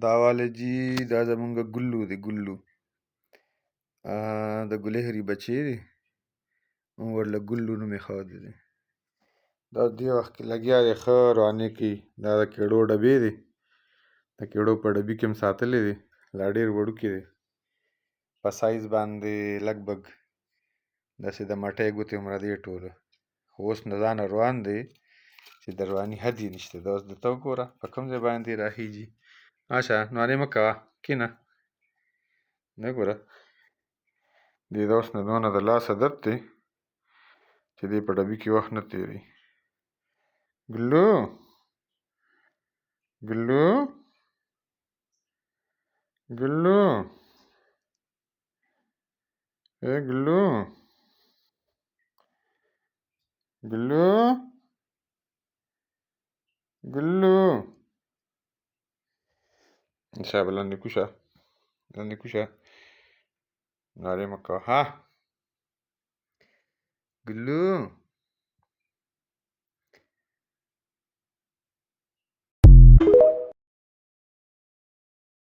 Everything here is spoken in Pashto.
دا والی جی دا زمونږ ګلو دی ګلو د ګلهري بچی دی مونږ ورله ګلو نوم ایښودی دی. دا دې وخت کې لګیا دی ښه روانې کوي. دا د کیړو ډبې دی، د کیړو په ډبي کې هم ساتلی دی، لا ډېر وړوکی دی، په سایز باندې لږ بږ داسې د مټۍ ګوتې عمره دی ټوله، خو اوس له ځانه روان دی چې د رواني حد یې نشته. دا اوس ته وګوره په کوم ځای باندې راخیږي. اشه نوانې مه کوه، کښېنه. دا ګوره دې ته اوس نو دونه د لاس عادت دی چې دی په ډبي کې وخت نه تېروي. ګلو ګلو ګلو ای ګلو ګلو ګلو شه لاندې کوشه، لاندې کوشه، نارې مه کوه. ها ګلو